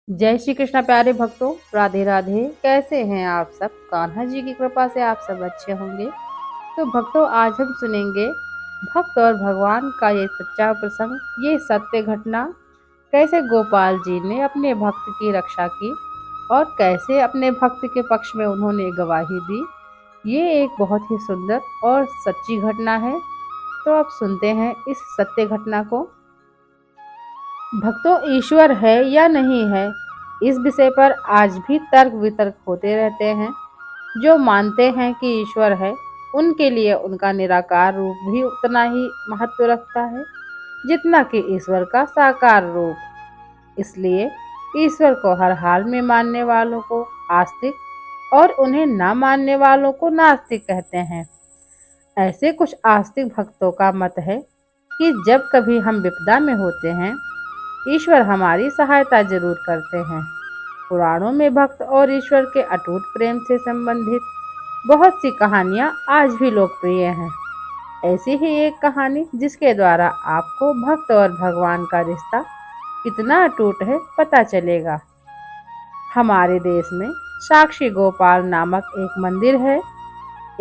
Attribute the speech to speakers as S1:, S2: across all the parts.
S1: जय श्री कृष्णा प्यारे भक्तों, राधे राधे। कैसे हैं आप सब? कान्हा जी की कृपा से आप सब अच्छे होंगे। तो भक्तों, आज हम सुनेंगे भक्त और भगवान का ये सच्चा प्रसंग, ये सत्य घटना। कैसे गोपाल जी ने अपने भक्त की रक्षा की और कैसे अपने भक्त के पक्ष में उन्होंने गवाही दी। ये एक बहुत ही सुंदर और सच्ची घटना है। तो अब सुनते हैं इस सत्य घटना को। भक्तों, ईश्वर है या नहीं है, इस विषय पर आज भी तर्क वितर्क होते रहते हैं। जो मानते हैं कि ईश्वर है, उनके लिए उनका निराकार रूप भी उतना ही महत्व रखता है जितना कि ईश्वर का साकार रूप। इसलिए ईश्वर को हर हाल में मानने वालों को आस्तिक और उन्हें न मानने वालों को नास्तिक कहते हैं। ऐसे कुछ आस्तिक भक्तों का मत है कि जब कभी हम विपदा में होते हैं, ईश्वर हमारी सहायता जरूर करते हैं। पुराणों में भक्त और ईश्वर के अटूट प्रेम से संबंधित बहुत सी कहानियां आज भी लोकप्रिय हैं। ऐसी ही एक कहानी जिसके द्वारा आपको भक्त और भगवान का रिश्ता कितना अटूट है पता चलेगा। हमारे देश में साक्षी गोपाल नामक एक मंदिर है।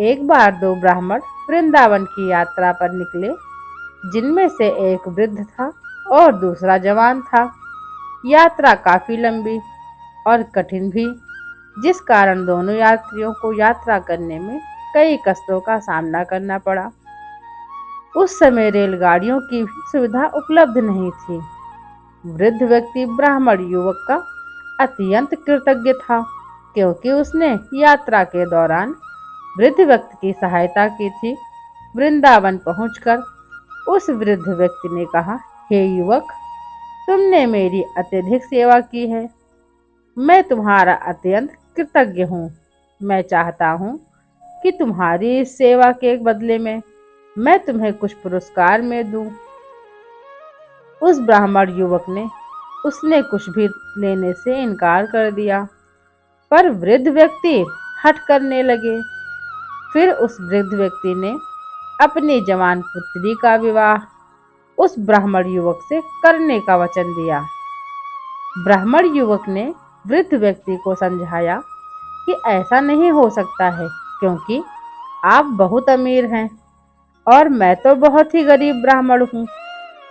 S1: एक बार दो ब्राह्मण वृंदावन की यात्रा पर निकले, जिनमें से एक वृद्ध था और दूसरा जवान था। यात्रा काफी लंबी और कठिन भी, जिस कारण दोनों यात्रियों को यात्रा करने में कई कष्टों का सामना करना पड़ा। उस समय रेलगाड़ियों की भी सुविधा उपलब्ध नहीं थी। वृद्ध व्यक्ति ब्राह्मण युवक का अत्यंत कृतज्ञ था, क्योंकि उसने यात्रा के दौरान वृद्ध व्यक्ति की सहायता की थी। वृंदावन पहुंचकर उस वृद्ध व्यक्ति ने कहा, हे युवक, तुमने मेरी अत्यधिक सेवा की है। मैं तुम्हारा अत्यंत कृतज्ञ हूँ। मैं चाहता हूँ कि तुम्हारी इस सेवा के बदले में मैं तुम्हें कुछ पुरस्कार में दूं। उस ब्राह्मण युवक ने उसने कुछ भी लेने से इनकार कर दिया, पर वृद्ध व्यक्ति हठ करने लगे। फिर उस वृद्ध व्यक्ति ने अपनी जवान पुत्री का विवाह उस ब्राह्मण युवक से करने का वचन दिया। ब्राह्मण युवक ने वृद्ध व्यक्ति को समझाया कि ऐसा नहीं हो सकता है, क्योंकि आप बहुत अमीर हैं और मैं तो बहुत ही गरीब ब्राह्मण हूँ।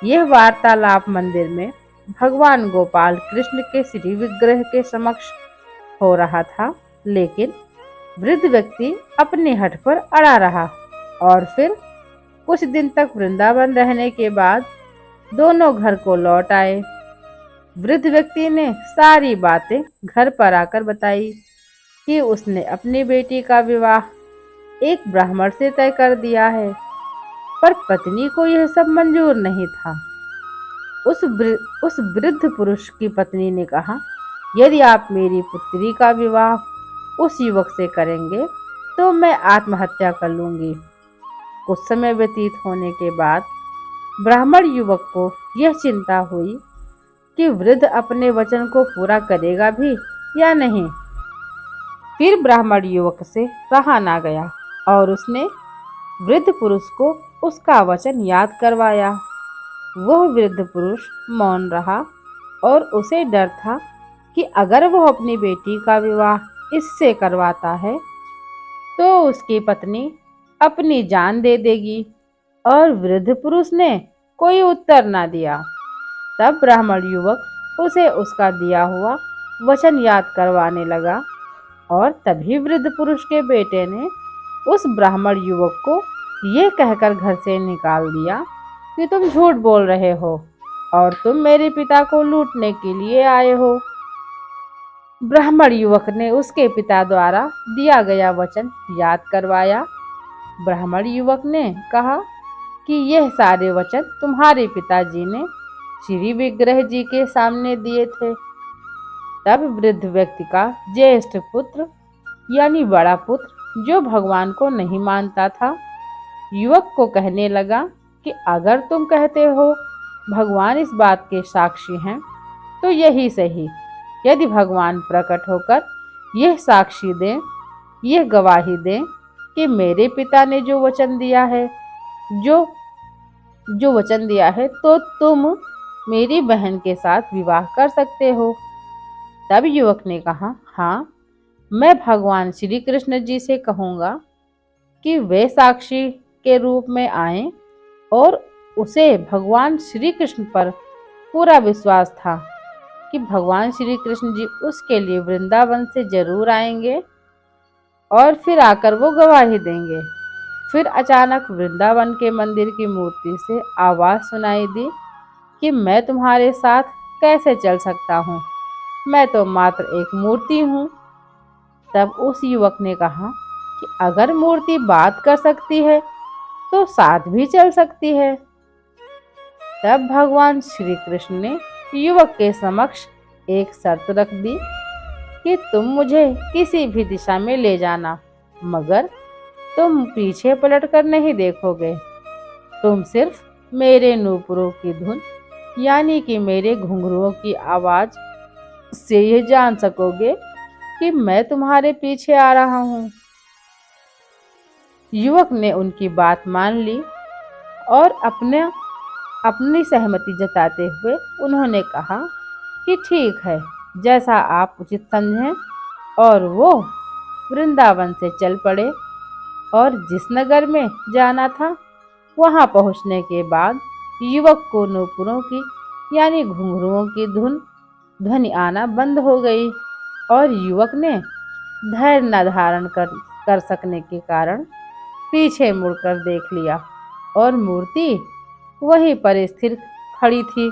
S1: यह वार्तालाप मंदिर में भगवान गोपाल कृष्ण के श्री विग्रह के समक्ष हो रहा था, लेकिन वृद्ध व्यक्ति अपने हठ पर अड़ा रहा और फिर कुछ दिन तक वृंदावन रहने के बाद दोनों घर को लौट आए। वृद्ध व्यक्ति ने सारी बातें घर पर आकर बताई कि उसने अपनी बेटी का विवाह एक ब्राह्मण से तय कर दिया है, पर पत्नी को यह सब मंजूर नहीं था। उस वृद्ध पुरुष की पत्नी ने कहा, यदि आप मेरी पुत्री का विवाह उस युवक से करेंगे तो मैं आत्महत्या कर लूंगी। कुछ समय व्यतीत होने के बाद ब्राह्मण युवक को यह चिंता हुई कि वृद्ध अपने वचन को पूरा करेगा भी या नहीं। फिर ब्राह्मण युवक से रहा ना गया और उसने वृद्ध पुरुष को उसका वचन याद करवाया। वह वृद्ध पुरुष मौन रहा और उसे डर था कि अगर वह अपनी बेटी का विवाह इससे करवाता है तो उसकी पत्नी अपनी जान दे देगी। और वृद्ध पुरुष ने कोई उत्तर ना दिया। तब ब्राह्मण युवक उसे उसका दिया हुआ वचन याद करवाने लगा और तभी वृद्ध पुरुष के बेटे ने उस ब्राह्मण युवक को ये कहकर घर से निकाल दिया कि तुम झूठ बोल रहे हो और तुम मेरे पिता को लूटने के लिए आए हो। ब्राह्मण युवक ने उसके पिता द्वारा दिया गया वचन याद करवाया। ब्राह्मण युवक ने कहा कि यह सारे वचन तुम्हारे पिताजी ने श्री विग्रह जी के सामने दिए थे। तब वृद्ध व्यक्ति का ज्येष्ठ पुत्र यानी बड़ा पुत्र, जो भगवान को नहीं मानता था, युवक को कहने लगा कि अगर तुम कहते हो भगवान इस बात के साक्षी हैं तो यही सही। यदि भगवान प्रकट होकर यह साक्षी दें, यह गवाही दें कि मेरे पिता ने जो जो वचन दिया है, तो तुम मेरी बहन के साथ विवाह कर सकते हो। तब युवक ने कहा, हाँ, मैं भगवान श्री कृष्ण जी से कहूंगा कि वे साक्षी के रूप में आए। और उसे भगवान श्री कृष्ण पर पूरा विश्वास था कि भगवान श्री कृष्ण जी उसके लिए वृंदावन से जरूर आएंगे और फिर आकर वो गवाही देंगे। फिर अचानक वृंदावन के मंदिर की मूर्ति से आवाज सुनाई दी कि मैं तुम्हारे साथ कैसे चल सकता हूँ, मैं तो मात्र एक मूर्ति हूँ। तब उस युवक ने कहा कि अगर मूर्ति बात कर सकती है तो साथ भी चल सकती है। तब भगवान श्री कृष्ण ने युवक के समक्ष एक शर्त रख दी कि तुम मुझे किसी भी दिशा में ले जाना, मगर तुम पीछे पलट कर नहीं देखोगे। तुम सिर्फ मेरे नूपुरों की धुन यानी कि मेरे घुंघरुओं की आवाज से ये जान सकोगे कि मैं तुम्हारे पीछे आ रहा हूँ। युवक ने उनकी बात मान ली और अपनी सहमति जताते हुए उन्होंने कहा कि ठीक है, जैसा आप उचित समझें। और वो वृंदावन से चल पड़े और जिस नगर में जाना था वहां पहुंचने के बाद युवक को नूपुरों की यानी घुंघरुओं की ध्वनि आना बंद हो गई और युवक ने धैर्य न धारण कर सकने के कारण पीछे मुड़कर देख लिया और मूर्ति वहीं पर स्थिर खड़ी थी।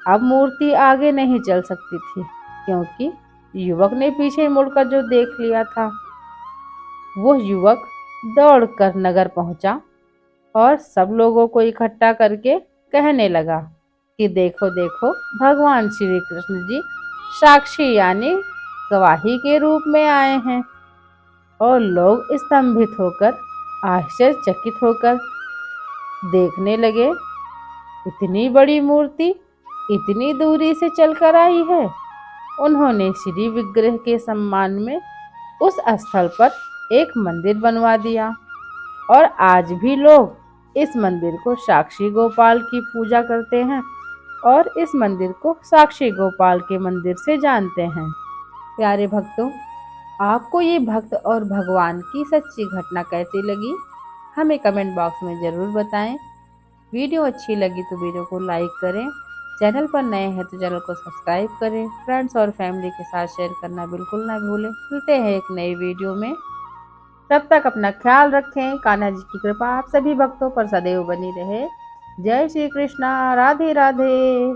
S1: अब मूर्ति आगे नहीं चल सकती थी क्योंकि युवक ने पीछे मुड़कर जो देख लिया था। वो युवक दौड़कर नगर पहुंचा और सब लोगों को इकट्ठा करके कहने लगा कि देखो देखो, भगवान श्री कृष्ण जी साक्षी यानी गवाही के रूप में आए हैं। और लोग स्तंभित होकर आश्चर्यचकित होकर देखने लगे, इतनी बड़ी मूर्ति इतनी दूरी से चलकर आई है। उन्होंने श्री विग्रह के सम्मान में उस स्थल पर एक मंदिर बनवा दिया और आज भी लोग इस मंदिर को साक्षी गोपाल की पूजा करते हैं और इस मंदिर को साक्षी गोपाल के मंदिर से जानते हैं। प्यारे भक्तों, आपको ये भक्त और भगवान की सच्ची घटना कैसी लगी, हमें कमेंट बॉक्स में ज़रूर बताएं। वीडियो अच्छी लगी तो वीडियो को लाइक करें, चैनल पर नए हैं तो चैनल को सब्सक्राइब करें, फ्रेंड्स और फैमिली के साथ शेयर करना बिल्कुल ना भूलें। मिलते हैं एक नई वीडियो में, तब तक अपना ख्याल रखें। कान्हा जी की कृपा आप सभी भक्तों पर सदैव बनी रहे। जय श्री कृष्णा, राधे राधे।